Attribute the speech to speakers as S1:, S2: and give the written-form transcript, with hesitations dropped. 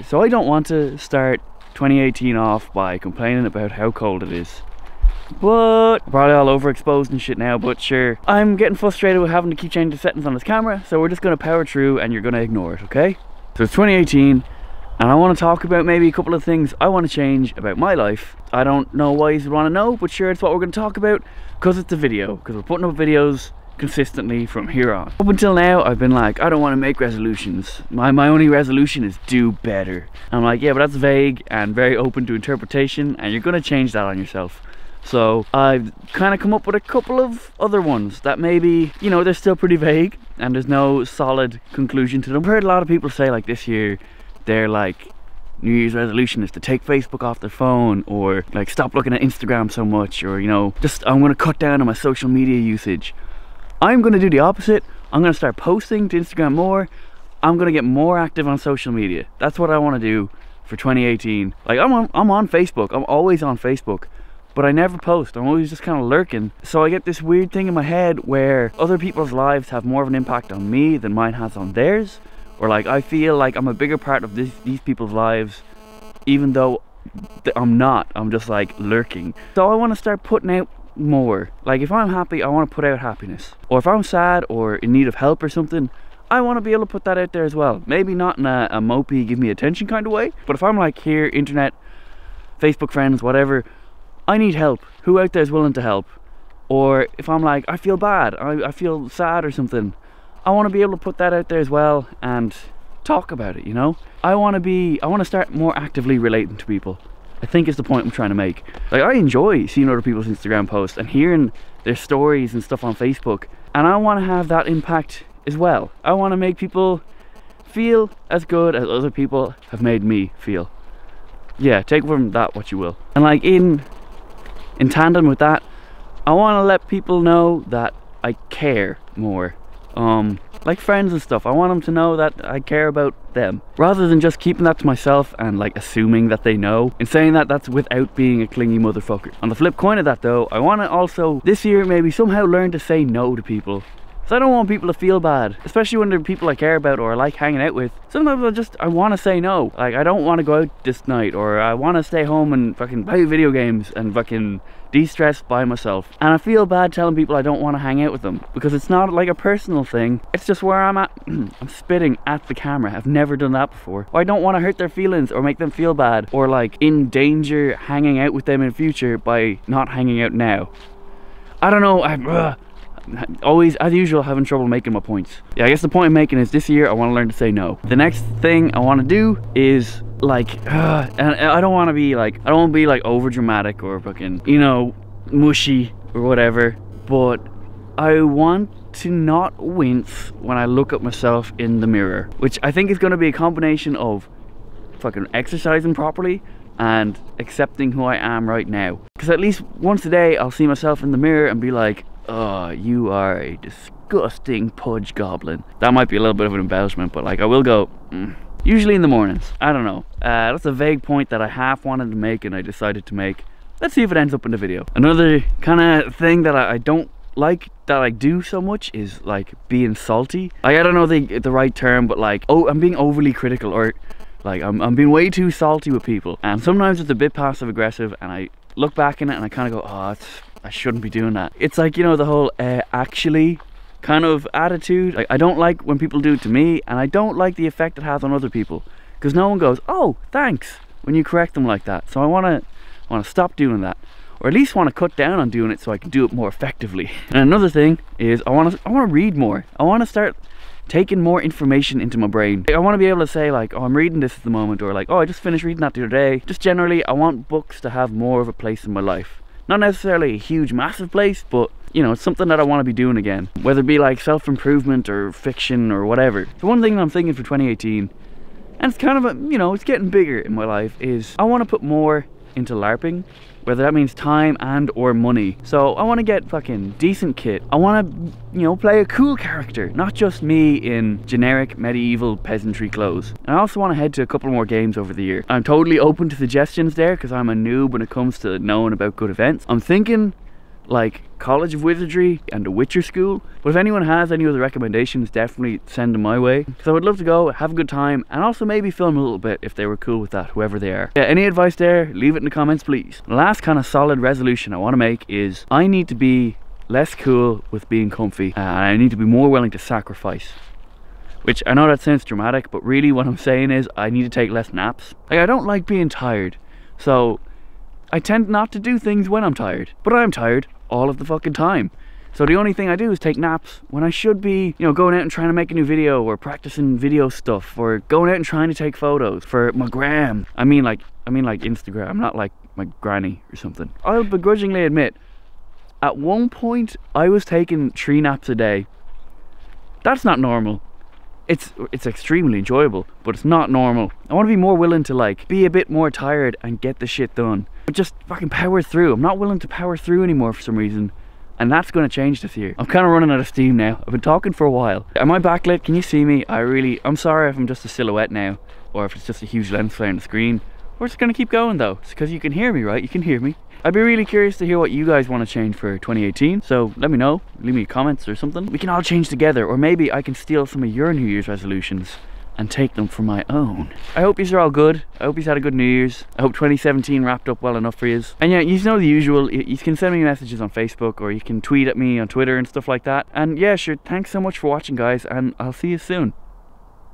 S1: So I don't want to start 2018 off by complaining about how cold it is. But probably all overexposed and shit now, but sure. I'm getting frustrated with having to keep changing the settings on this camera, so we're just gonna power through and you're gonna ignore it, okay? So it's 2018 and I want to talk about maybe a couple of things I want to change about my life. I don't know why you want to know, but sure, it's what we're going to talk about because it's a video, because we're putting up videos consistently from here on. Up until now, I've been like, I don't want to make resolutions. My only resolution is do better. And I'm like, yeah, but that's vague and very open to interpretation, and you're going to change that on yourself. So I've kind of come up with a couple of other ones that maybe, you know, they're still pretty vague and there's no solid conclusion to them. I've heard a lot of people say like this year, their like New Year's resolution is to take Facebook off their phone, or like stop looking at Instagram so much, or you know, just I'm gonna cut down on my social media usage. I'm gonna do the opposite. I'm gonna start posting to Instagram more. I'm gonna get more active on social media. That's what I want to do for 2018. Like I'm on Facebook. I'm always on Facebook, but I never post. I'm always just kind of lurking. So I get this weird thing in my head where other people's lives have more of an impact on me than mine has on theirs. Or like I feel like I'm a bigger part of these people's lives, even though I'm not. I'm just like lurking. So I want to start putting out more. Like if I'm happy, I want to put out happiness. Or if I'm sad or in need of help or something, I want to be able to put that out there as well. Maybe not in a mopey, give me attention kind of way. But if I'm like here, internet, Facebook friends, whatever, I need help. Who out there is willing to help? Or if I'm like, I feel bad, I feel sad or something, I want to be able to put that out there as well and talk about it, you know? I want to start more actively relating to people. I think is the point I'm trying to make. Like I enjoy seeing other people's Instagram posts and hearing their stories and stuff on Facebook, and I want to have that impact as well. I want to make people feel as good as other people have made me feel. Yeah, take from that what you will. And like in tandem with that, I want to let people know that I care more. Like friends and stuff, I want them to know that I care about them, rather than just keeping that to myself and like assuming that they know, and saying that that's without being a clingy motherfucker. On the flip coin of that though, I want to also this year maybe somehow learn to say no to people. So I don't want people to feel bad, especially when they're people I care about or I like hanging out with. Sometimes I want to say no. Like I don't want to go out this night, or I want to stay home and fucking play video games and fucking de-stress by myself. And I feel bad telling people I don't want to hang out with them, because it's not like a personal thing. It's just where I'm at. I'm spitting at the camera. I've never done that before. Or I don't want to hurt their feelings or make them feel bad, or like endanger hanging out with them in the future by not hanging out now. I don't know. I'm always, as usual, having trouble making my points. Yeah, I guess the point I'm making is this year I want to learn to say no. The next thing I want to do is like, and I don't want to be like, I don't want to be like over dramatic or fucking, you know, mushy or whatever, but I want to not wince when I look at myself in the mirror, which I think is going to be a combination of fucking exercising properly and accepting who I am right now. Because at least once a day I'll see myself in the mirror and be like, oh, you are a disgusting pudge goblin. That might be a little bit of an embellishment, but like I will go, usually in the mornings. I don't know. That's a vague point that I half wanted to make and I decided to make. Let's see if it ends up in the video. Another kind of thing that I don't like that I do so much is like being salty. Like I don't know the right term, but like, oh, I'm being overly critical, or like I'm being way too salty with people. And sometimes it's a bit passive aggressive and I look back in it and I kind of go, oh, I shouldn't be doing that. It's like, you know, the whole actually kind of attitude. Like I don't like when people do it to me, and I don't like the effect it has on other people, because no one goes, oh, thanks, when you correct them like that. So I want to stop doing that, or at least want to cut down on doing it so I can do it more effectively. And another thing is I want to read more. I want to start taking more information into my brain. I want to be able to say like, oh, I'm reading this at the moment, or like, oh, I just finished reading that the other day. Just generally, I want books to have more of a place in my life. Not necessarily a huge massive place, but you know, it's something that I want to be doing again, whether it be like self-improvement or fiction or whatever. So one thing that I'm thinking for 2018, and it's kind of a, you know, it's getting bigger in my life, is I want to put more into LARPing, whether that means time and or money. So I want to get fucking decent kit. I want to, you know, play a cool character, not just me in generic medieval peasantry clothes. And I also want to head to a couple more games over the year. I'm totally open to suggestions there, because I'm a noob when it comes to knowing about good events. I'm thinking like College of Wizardry and the Witcher School. But if anyone has any other recommendations, definitely send them my way, because I would love to go, have a good time, and also maybe film a little bit if they were cool with that, whoever they are. Yeah, any advice there, leave it in the comments please. The last kind of solid resolution I want to make is I need to be less cool with being comfy, and I need to be more willing to sacrifice. Which, I know that sounds dramatic, but really what I'm saying is I need to take less naps. Like, I don't like being tired, so I tend not to do things when I'm tired. But I'm tired all of the fucking time. So the only thing I do is take naps when I should be, you know, going out and trying to make a new video, or practicing video stuff, or going out and trying to take photos for my gram. I mean like Instagram, not like my granny or something. I'll begrudgingly admit, at one point I was taking 3 naps a day. That's not normal. It's extremely enjoyable, but it's not normal. I want to be more willing to like be a bit more tired and get the shit done, but just fucking power through. I'm not willing to power through anymore for some reason, and that's going to change this year. I'm kind of running out of steam now. I've been talking for a while. Am I backlit? Can you see me? I'm sorry if I'm just a silhouette now, or if it's just a huge lens flare on the screen. We're just gonna keep going though, because you can hear me, right? You can hear me. I'd be really curious to hear what you guys want to change for 2018, so let me know, leave me comments or something. We can all change together, or maybe I can steal some of your New Year's resolutions and take them for my own. I hope these are all good. I hope you've had a good New Year's. I hope 2017 wrapped up well enough for you. And yeah, you know the usual. You can send me messages on Facebook, or you can tweet at me on Twitter and stuff like that. And yeah, sure, thanks so much for watching guys, and I'll see you soon.